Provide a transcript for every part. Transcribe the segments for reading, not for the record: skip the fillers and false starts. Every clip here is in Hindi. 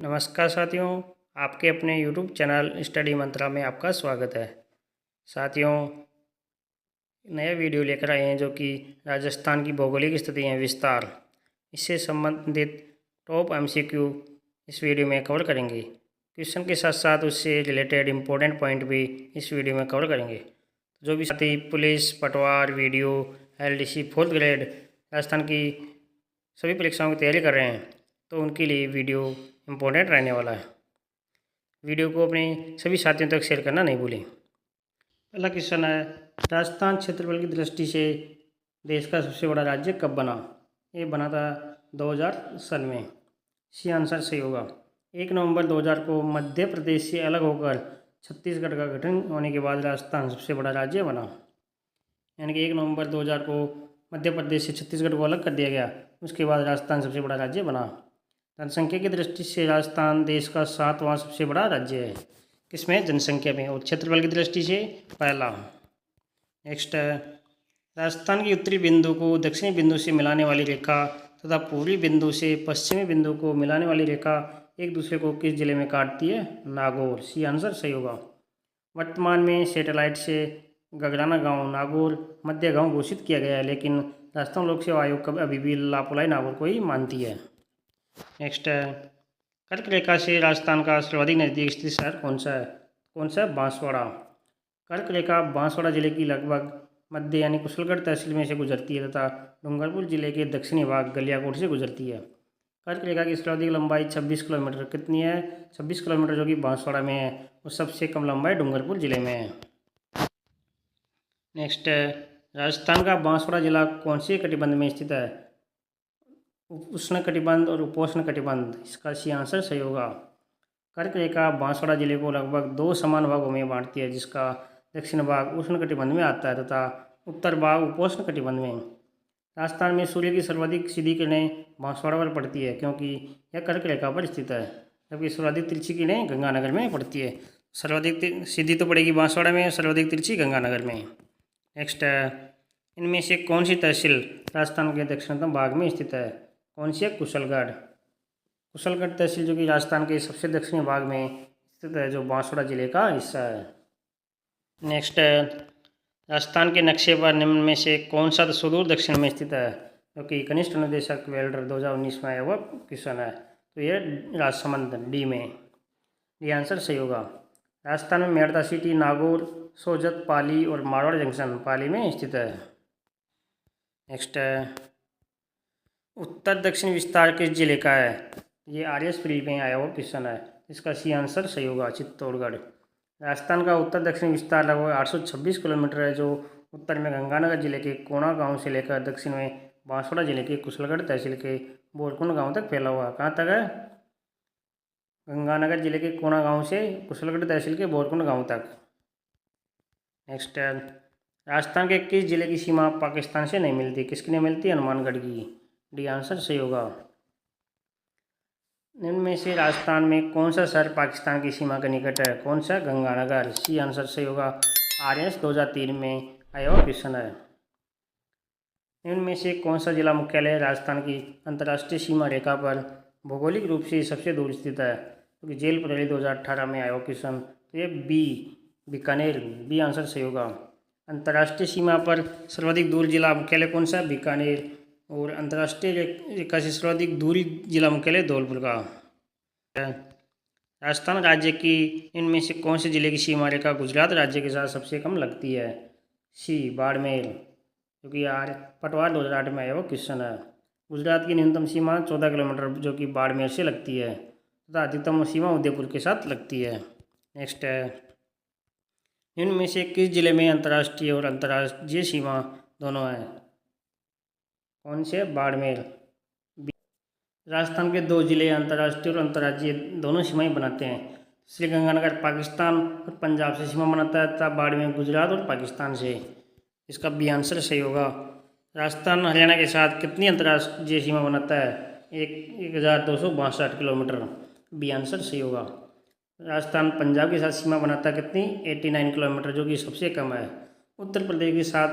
नमस्कार साथियों, आपके अपने YouTube चैनल स्टडी मंत्रा में आपका स्वागत है। साथियों, नया वीडियो लेकर आए हैं जो कि राजस्थान की भौगोलिक स्थिति है विस्तार, इससे संबंधित टॉप MCQ इस वीडियो में कवर करेंगे। क्वेश्चन के साथ साथ उससे रिलेटेड इम्पोर्टेंट पॉइंट भी इस वीडियो में कवर करेंगे। जो भी साथी पुलिस, पटवार, video, LDC 4th grade Rajasthan की सभी परीक्षाओं की तैयारी कर रहे हैं तो उनके लिए वीडियो इम्पोर्टेंट रहने वाला है। वीडियो को अपने सभी साथियों तक शेयर करना नहीं भूलें। पहला क्वेश्चन है, राजस्थान क्षेत्रफल की दृष्टि से देश का सबसे बड़ा राज्य कब बना? ये बना था 2000 सन में। सी आंसर सही होगा। 1 नवंबर 2000 को मध्य प्रदेश से अलग होकर छत्तीसगढ़ का गठन होने के बाद राजस्थान सबसे बड़ा राज्य बना। यानी कि 1 नवंबर 2000 को मध्य प्रदेश से छत्तीसगढ़ को अलग कर दिया गया, उसके बाद राजस्थान सबसे बड़ा राज्य बना। जनसंख्या की दृष्टि से राजस्थान देश का 7वां सबसे बड़ा राज्य है। किसमें? जनसंख्या में। और क्षेत्रफल की दृष्टि से पहला। नेक्स्ट है, राजस्थान की उत्तरी बिंदु को दक्षिणी बिंदु से मिलाने वाली रेखा तथा पूर्वी बिंदु से पश्चिमी बिंदु को मिलाने वाली रेखा एक दूसरे को किस जिले में काटती है? नागौर। सी आंसर सही होगा। वर्तमान में सैटेलाइट से गगराना गांव नागौर मध्य गांव घोषित किया गया है, लेकिन राजस्थान लोक सेवा आयोग कब अभी भी लापोलाई नागौर को ही मानती है। नेक्स्ट है, कर्क रेखा से राजस्थान का सर्वाधिक नजदीक स्थित शहर कौन सा है? बांसवाड़ा। कर्क रेखा बांसवाड़ा जिले की लगभग मध्य यानी कुशलगढ़ तहसील में से गुजरती है तथा डूंगरपुर जिले के दक्षिणी भाग गलियाकोट से गुजरती है। कर्क रेखा की सर्वाधिक लंबाई 26 किलोमीटर कितनी है? 26 किलोमीटर, जो कि बांसवाड़ा में है, और सबसे कम लंबाई डूंगरपुर जिले में है। नेक्स्ट है, राजस्थान का बांसवाड़ा जिला कौन से कटिबंध में स्थित है? उष्ण कटिबंध और उपोष्ण कटिबंध। इसका सी आंसर सही होगा। कर्क रेखा बांसवाड़ा जिले को लगभग 2 समान भागों में बांटती है, जिसका दक्षिण भाग उष्ण कटिबंध में आता है तथा उत्तर भाग उपोष्ण कटिबंध में। राजस्थान में सूर्य की सर्वाधिक सीधी किरणें बांसवाड़ा पर पड़ती है क्योंकि यह कर्क रेखा पर स्थित है, जबकि सर्वाधिक तिरछी किरणें गंगानगर में पड़ती है। सर्वाधिक सीधी तो पड़ेगी बांसवाड़ा में, सर्वाधिक तिरछी गंगानगर में। नेक्स्ट है, इनमें से कौन सी तहसील राजस्थान के दक्षिणतम भाग में स्थित है? कौन सी है? कुशलगढ़। कुशलगढ़ तहसील जो कि राजस्थान के सबसे दक्षिणी भाग में स्थित है, जो बांसवाड़ा जिले का हिस्सा है। नेक्स्ट है, राजस्थान के नक्शे पर निम्न में से कौन सा सुदूर दक्षिण में स्थित है? जो कि कनिष्ठ अनुदेशक वेल्डर 2019 में आया हुआ क्वेश्चन है, तो यह राजसमंद डी में। ये आंसर सही होगा। राजस्थान में मेड़ता सिटी, नागौर, सोजत, पाली और मारवाड़ जंक्शन पाली में स्थित है। नेक्स्ट है, उत्तर दक्षिण विस्तार किस जिले का है? ये RS प्री में आया हुआ क्वेश्चन है, इसका सी आंसर सही होगा, चित्तौड़गढ़। राजस्थान का उत्तर दक्षिण विस्तार लगभग 826 किलोमीटर है, जो उत्तर में गंगानगर जिले के कोणा गांव से लेकर दक्षिण में बांसवाड़ा जिले के कुशलगढ़ तहसील के बोरकुंड गांव तक फैला हुआ है। कहाँ तक है? गंगानगर जिले के कोणा गांव से कुशलगढ़ तहसील के बोरकुंड गांव तक। नेक्स्ट है, राजस्थान के किस जिले की सीमा पाकिस्तान से नहीं मिलती? किसकी नहीं मिलती? हनुमानगढ़ की। डी आंसर सही होगा। निम्न में से राजस्थान में कौन सा शहर पाकिस्तान की सीमा के निकट है? कौन सा? गंगानगर। सी आंसर सही होगा। RS 2003 में आया हुआ क्वेश्चन है। निम्न में से कौन सा जिला मुख्यालय राजस्थान की अंतर्राष्ट्रीय सीमा रेखा पर भौगोलिक रूप से सबसे दूर स्थित है? क्योंकि जेल परेली 2018 में आया हुआ क्वेश्चन, तो ये बीकानेर। बी आंसर सही होगा। अंतर्राष्ट्रीय सीमा पर सर्वाधिक दूर जिला मुख्यालय कौन सा? बीकानेर। और अंतर्राष्ट्रीय रेखा से सर्वाधिक दूरी जिला मुख्यालय धौलपुर का। राजस्थान राज्य की इनमें से कौन से जिले की सीमा रेखा गुजरात राज्य के साथ सबसे कम लगती है? सी बाड़मेर, क्योंकि यार पटवार 2008 में आया वो क्वेश्चन है। गुजरात की न्यूनतम सीमा 14 किलोमीटर जो कि बाड़मेर से लगती है तथा अधिकतम सीमा उदयपुर के साथ लगती है। नेक्स्ट है, इनमें से किस जिले में अंतर्राष्ट्रीय और अंतर्राज्यीय सीमा दोनों है? कौन से? बाड़मेर। राजस्थान के 2 जिले अंतर्राष्ट्रीय और अंतर्राज्यीय दोनों सीमाएं बनाते हैं। श्रीगंगानगर पाकिस्तान और पंजाब से सीमा बनाता है तथा बाड़मेर गुजरात और पाकिस्तान से। इसका बी आंसर सही होगा। राजस्थान हरियाणा के साथ कितनी अंतर्राष्ट्रीय सीमा बनाता है? 1262 किलोमीटर। बी आंसर सही होगा। राजस्थान पंजाब के साथ सीमा बनाता है कितनी? 89 किलोमीटर, जो कि सबसे कम है। उत्तर प्रदेश के साथ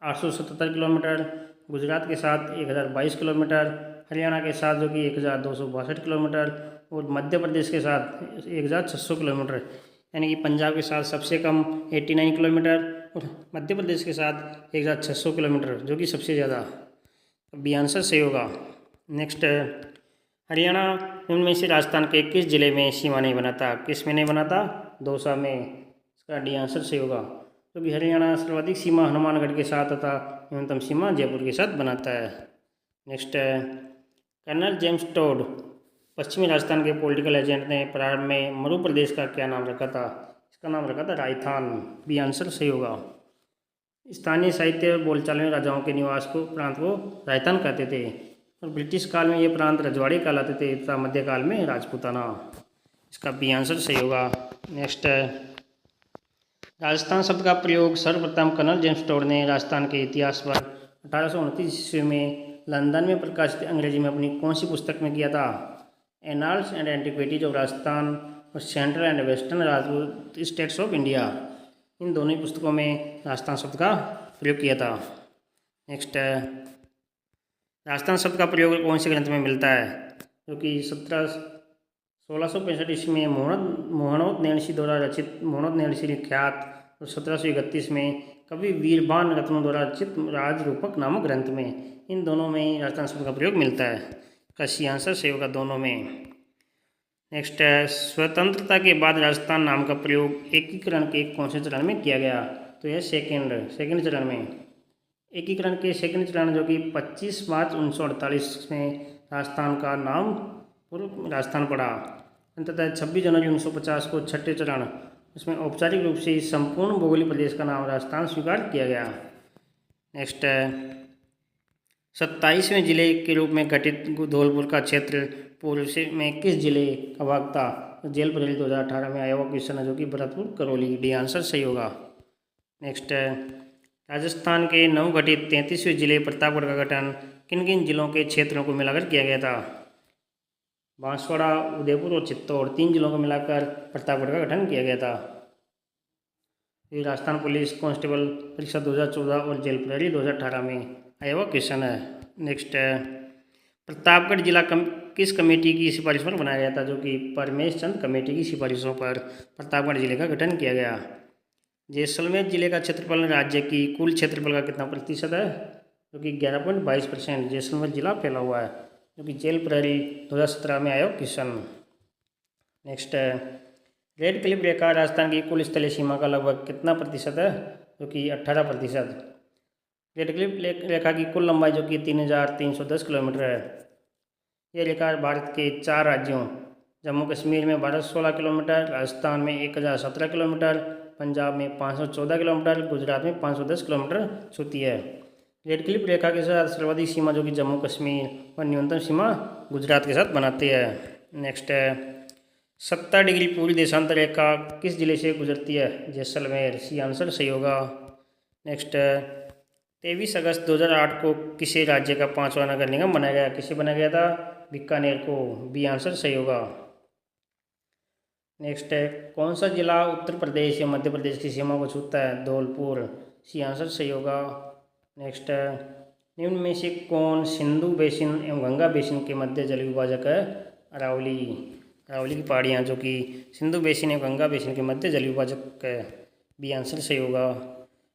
877 किलोमीटर, गुजरात के साथ 1022 किलोमीटर, हरियाणा के साथ जो कि 1262 किलोमीटर और मध्य प्रदेश के साथ 1600 किलोमीटर, यानी कि पंजाब के साथ सबसे कम 89 किलोमीटर और मध्य प्रदेश के साथ 1600 किलोमीटर, जो कि सबसे ज़्यादा। बी आंसर सही होगा। नेक्स्ट, हरियाणा इनमें से राजस्थान के किस जिले में सीमा नहीं बनाता? किस में नहीं बनाता? दौसा में। इसका डी आंसर सही होगा, क्योंकि हरियाणा सर्वाधिक सीमा हनुमानगढ़ के साथ तथा न्यूनतम सीमा जयपुर के साथ बनाता है। नेक्स्ट है, कर्नल जेम्स टोड पश्चिमी राजस्थान के पॉलिटिकल एजेंट ने प्रारंभ में मरु प्रदेश का क्या नाम रखा था? इसका नाम रखा था राजस्थान। बी आंसर सही होगा। स्थानीय साहित्य और बोलचाल में राजाओं के निवास को प्रांत को राजस्थान कहते थे और ब्रिटिश काल में ये प्रांत रजवाड़ी कहलाते थे तथा मध्यकाल में राजपूताना। इसका बी आंसर सही होगा। नेक्स्ट है, राजस्थान शब्द का प्रयोग सर्वप्रथम कर्नल जेम्स टोड ने राजस्थान के इतिहास पर 1829 ईस्वी में लंदन में प्रकाशित अंग्रेजी में अपनी कौन सी पुस्तक में किया था? Annals and antiquities of Rajasthan और central and western Rajput states of India, इन दोनों ही पुस्तकों में राजस्थान शब्द का प्रयोग किया था। नेक्स्ट है, राजस्थान शब्द का प्रयोग कौन से ग्रंथ में मिलता है? जो कि 1665 ईस्वी में मोहनोद नैणसी द्वारा रचित मोहनोद नैणसी ख्यात और 1731 में कवि वीरभान रत्नों द्वारा रचित राजरूपक नामक ग्रंथ में, इन दोनों में राजस्थान शब्द का प्रयोग मिलता है। का सी आंसर सही होगा, दोनों में। नेक्स्ट है, स्वतंत्रता के बाद राजस्थान नाम का प्रयोग एकीकरण के कौन से चरण में किया गया? तो यह सेकंड चरण में। एकीकरण के सेकंड चरण, जो कि 25 मार्च 1948 में राजस्थान का नाम पूर्व राजस्थान पड़ा। अंततः 26 जनवरी 1950 को छठे चरण, उसमें औपचारिक रूप से संपूर्ण भौगोलिक प्रदेश का नाम राजस्थान स्वीकार किया गया। नेक्स्ट है, 27वें जिले के रूप में गठित धौलपुर का क्षेत्र पूर्व से में किस जिले का भाग था? जेल बरेली 2018 में आया हुआ क्वेश्चन है, जो कि भरतपुर करौली। डी आंसर सही होगा। नेक्स्ट है, राजस्थान के नवगठित 33वें जिले प्रतापगढ़ का गठन किन किन जिलों के क्षेत्रों को मिलाकर किया गया था? बांसवाड़ा, उदयपुर और चित्तौड़, 3 जिलों को मिलाकर प्रतापगढ़ का गठन किया गया था। ये राजस्थान पुलिस कांस्टेबल परीक्षा 2014 और जेल प्रहरी 2018 में आया हुआ क्वेश्चन है। नेक्स्ट है, प्रतापगढ़ जिला किस कमेटी की सिफारिश पर बनाया गया था? जो कि परमेश चंद कमेटी की सिफारिशों पर प्रतापगढ़ जिले का गठन किया गया। जैसलमेर जिले का क्षेत्रफल राज्य की कुल क्षेत्रफल का कितना प्रतिशत है? जो कि 11.22% जैसलमेर जिला फैला हुआ है, जो कि जेल प्रहरी 2017 में आया क्वेश्चन। नेक्स्ट है, रेड क्लिफ रेखा राजस्थान की कुल स्थलीय सीमा का लगभग कितना प्रतिशत है? जो कि 18%। रेड क्लिफ रेखा की कुल लंबाई जो कि 3310 किलोमीटर है। यह रेखा भारत के 4 राज्यों जम्मू कश्मीर में 1216 किलोमीटर, राजस्थान में 1017 किलोमीटर, पंजाब में 514 किलोमीटर, गुजरात में 510 किलोमीटर छूती है। रेड क्लिफ रेखा के साथ सर्वाधिक सीमा जो कि जम्मू कश्मीर और न्यूनतम सीमा गुजरात के साथ बनाती है। नेक्स्ट है, 70 डिग्री पूरी देशांतर रेखा किस जिले से गुजरती है? जैसलमेर। सी आंसर सही होगा। नेक्स्ट है, 23 अगस्त 2008 को किसी राज्य का 5वां नगर निगम बनाया गया? किसे बनाया गया था? बीकानेर को। बी आंसर सही होगा। नेक्स्ट है, कौन सा जिला उत्तर प्रदेश या मध्य प्रदेश की सीमा को छूता है? धौलपुर। सी आंसर सही होगा। नेक्स्ट है, निम्न में से कौन सिंधु बेसिन एवं गंगा बेसिन के मध्य जल विभाजक है? अरावली। अरावली की पहाड़ियाँ जो कि सिंधु बेसिन एवं गंगा बेसिन के मध्य जल विभाजक है। बी आंसर सही होगा।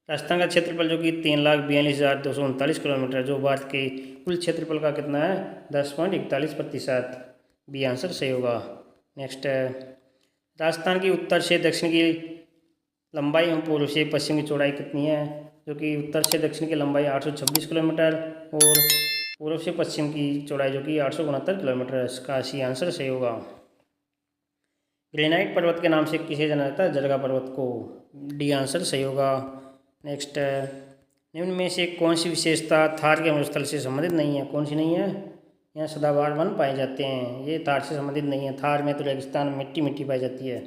राजस्थान का क्षेत्रफल जो कि 3,42,239 किलोमीटर, जो भारत के कुल क्षेत्रफल का कितना है? 10.41%। बी आंसर सही होगा। नेक्स्ट है, राजस्थान की उत्तर से दक्षिण की लंबाई एवं पूर्व से पश्चिम की चौड़ाई कितनी है? जो कि उत्तर से दक्षिण की लंबाई 826 किलोमीटर और पूर्व से पश्चिम की चौड़ाई जो कि 869 किलोमीटर है। इसका सी आंसर सही होगा। ग्रेनाइट पर्वत के नाम से किसे जाना जाता है? जरगा पर्वत को। डी आंसर सही होगा। नेक्स्ट है, निम्न में से कौन सी विशेषता थार के मरुस्थल से संबंधित नहीं है? कौन सी नहीं है? यहाँ सदाबहार वन पाए जाते हैं, ये थार से संबंधित नहीं है। थार में तो रेगिस्तान मिट्टी मिट्टी पाई जाती है।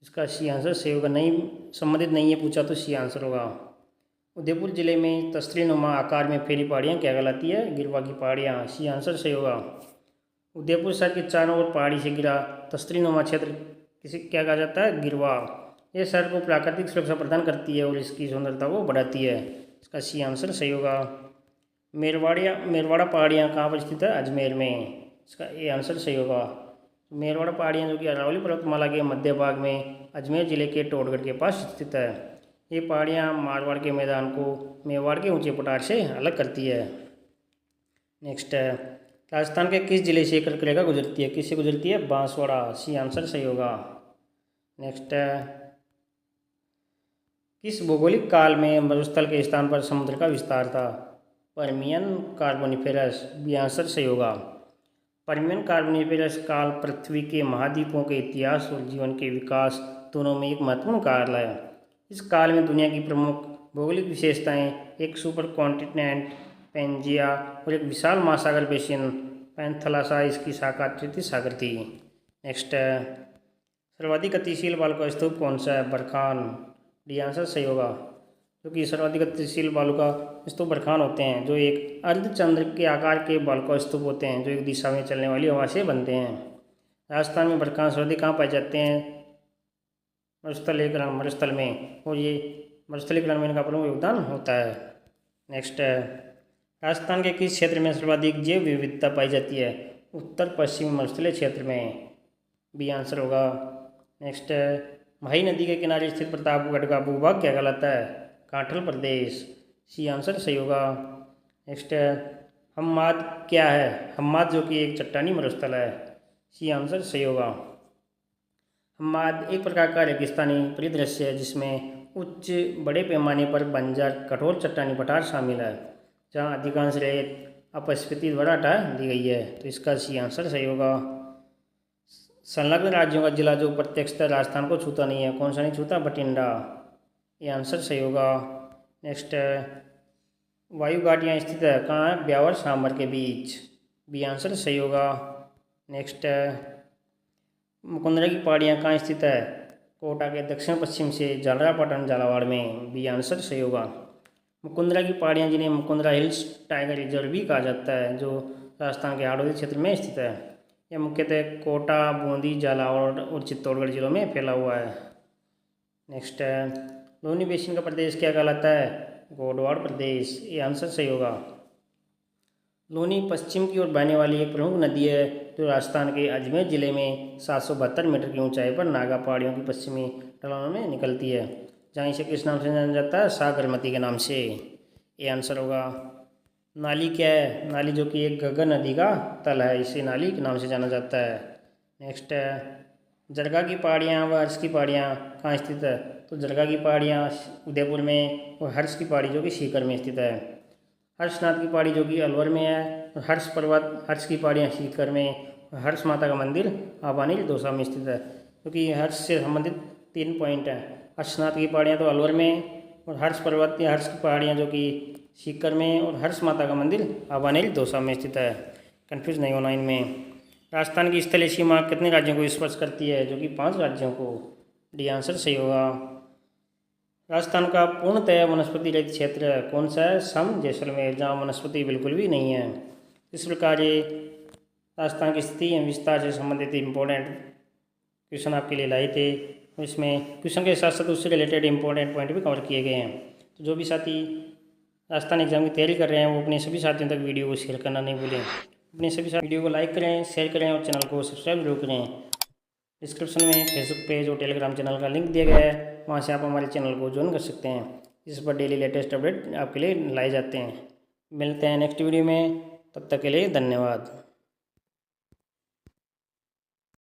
इसका सी आंसर सही होगा। नहीं संबंधित नहीं है पूछा तो सी आंसर होगा। उदयपुर जिले में तस्तरीनुमा आकार में फैली पहाड़ियाँ क्या कहलाती है? गिरवा की पहाड़ियाँ। सी आंसर सही होगा। उदयपुर शहर के चारों ओर पहाड़ी से घिरा तस्तरीनुमा क्षेत्र किसे क्या कहा जाता है? गिरवा। यह शहर को प्राकृतिक सुरक्षा प्रदान करती है और इसकी सुंदरता को बढ़ाती है। इसका सी आंसर सही होगा। मेरवाड़ा पहाड़ियाँ कहाँ पर स्थित है? अजमेर में। इसका ए आंसर सही होगा। मेरवाड़ पहाड़ियाँ जो कि अरावली पर्वतमाला के मध्य भाग में अजमेर जिले के टोडगढ़ के पास स्थित है। ये पहाड़ियाँ मारवाड़ के मैदान को मेवाड़ के ऊंचे पठार से अलग करती है। नेक्स्ट है, राजस्थान के किस जिले से कर्क रेखा गुजरती है? किससे गुजरती है? बांसवाड़ा। सी आंसर सही होगा। नेक्स्ट है, किस भौगोलिक काल में मरुस्थल के स्थान पर समुद्र का विस्तार था? Permian, Carboniferous. बी आंसर सही होगा। पर्मियन कार्बोनिफेरस काल पृथ्वी के महाद्वीपों के इतिहास और जीवन के विकास दोनों में एक महत्वपूर्ण काल है। इस काल में दुनिया की प्रमुख भौगोलिक विशेषताएं एक सुपर कॉन्टिनेंट पेंजिया और एक विशाल महासागर बेसिन पैंथलासा इसकी शाखा तृतीय सागर थी। नेक्स्ट है, सर्वाधिक गतिशील बालुका स्तूप कौन सा है? बरखान। डी आंसर सही होगा। क्योंकि सर्वाधिक गतिशील बालुका स्तूप बरखान होते हैं, जो एक अर्धचंद्र के आकार के बालुका स्तूप होते हैं जो एक दिशा में चलने वाली हवा से बनते हैं। राजस्थान में बरखान सर्वाधिक कहाँ पाए जाते हैं? मरुस्थल में, और ये मरुस्थलीकरण में इनका प्रमुख योगदान होता है। नेक्स्ट है, राजस्थान के किस क्षेत्र में सर्वाधिक जैव विविधता पाई जाती है? उत्तर पश्चिमी मरुस्थलीय क्षेत्र में। बी आंसर होगा। नेक्स्ट है, महाई नदी के किनारे स्थित प्रतापगढ़ का भूभाग क्या कहलाता है? कांठल प्रदेश। सी आंसर सही होगा। नेक्स्ट है, हम्माद क्या है? हम्माद जो कि एक चट्टानी मरुस्थल है। सी आंसर सही होगा। हम्माद एक प्रकार का रेगिस्तानी परिदृश्य है जिसमें उच्च बड़े पैमाने पर बंजर कठोर चट्टानी पठार शामिल है, जहाँ अधिकांश रेत अपस्फीति द्वारा हटा दी गई है। तो इसका सी आंसर सही होगा। संलग्न राज्यों का जिला जो प्रत्यक्षतः राजस्थान को छूता नहीं है, कौन सा नहीं छूता? बठिंडा। ये आंसर सही होगा। नेक्स्ट है, वायु घाटियाँ स्थित है कहाँ है? ब्यावर सांभर के बीच। बी आंसर सही होगा। नेक्स्ट है, मुकुंदरा की पहाड़ियाँ कहाँ स्थित है? कोटा के दक्षिण पश्चिम से झालरापाटन झालावाड़ में। बी आंसर सही होगा। मुकुंदरा की पहाड़ियाँ जिन्हें मुकुंदरा हिल्स टाइगर रिजर्व भी कहा जाता है, जो राजस्थान के हाड़ौती क्षेत्र में स्थित है। यह मुख्यतः कोटा, बूंदी, झालावाड़ और चित्तौड़गढ़ जिलों में फैला हुआ है। नेक्स्ट है, लोनी बेसिन का प्रदेश क्या कहलाता है? गोडवाड़ प्रदेश। ये आंसर सही होगा। लोनी पश्चिम की ओर बहने वाली एक प्रमुख नदी है जो राजस्थान के अजमेर जिले में 772 मीटर की ऊंचाई पर नागा पहाड़ियों की पश्चिमी ढलानों में निकलती है, जहाँ इसे किस नाम से जाना जाता है? सागरमती के नाम से। ये आंसर होगा। नाली क्या है? नाली जो कि एक गगन नदी का तल है, इसे नाली के नाम से जाना जाता है। नेक्स्ट है, जरगा की पहाड़ियाँ व हर्ष की पहाड़ियाँ कहाँ स्थित है? तो जरगा की पहाड़ियाँ उदयपुर में और हर्ष की पहाड़ी जो कि सीकर में स्थित है। हर्षनाथ की पहाड़ी जो कि अलवर में है, और हर्ष पर्वत हर्ष की पहाड़ियाँ सीकर में, और हर्ष माता का मंदिर आबानील दौसा में स्थित है। क्योंकि हर्ष से संबंधित 3 पॉइंट हैं। हर्षनाथ की पहाड़ियाँ तो अलवर में, और हर्ष पर्वत या हर्ष की पहाड़ियाँ जो कि सीकर में, और हर्ष माता का मंदिर आबानील दौसा में स्थित है। कन्फ्यूज नहीं होना इनमें। राजस्थान की स्थलीय सीमा कितने राज्यों को स्पर्श करती है? जो कि 5 राज्यों को। डी आंसर सही होगा। राजस्थान का पूर्णतः वनस्पति रहित क्षेत्र कौन सा है? सम जैसलमेर, जहाँ वनस्पति बिल्कुल भी नहीं है। इस प्रकार ये राजस्थान की स्थिति एवं विस्तार से संबंधित इम्पोर्टेंट क्वेश्चन आपके लिए लाए थे। इसमें क्वेश्चन के साथ साथ उससे रिलेटेड इंपॉर्टेंट पॉइंट भी कवर किए गए हैं। तो जो भी साथी राजस्थान एग्जाम की तैयारी कर रहे हैं वो अपने सभी साथियों तक वीडियो को शेयर करना नहीं भूलें। अपने सभी साथी वीडियो को लाइक करें, शेयर करें और चैनल को सब्सक्राइब जरूर करें। डिस्क्रिप्शन में फेसबुक पेज और टेलीग्राम चैनल का लिंक दिया गया है, वहाँ से आप हमारे चैनल को ज्वाइन कर सकते हैं। इस पर डेली लेटेस्ट अपडेट आपके लिए लाए जाते हैं। मिलते हैं नेक्स्ट वीडियो में, तब तक के लिए धन्यवाद।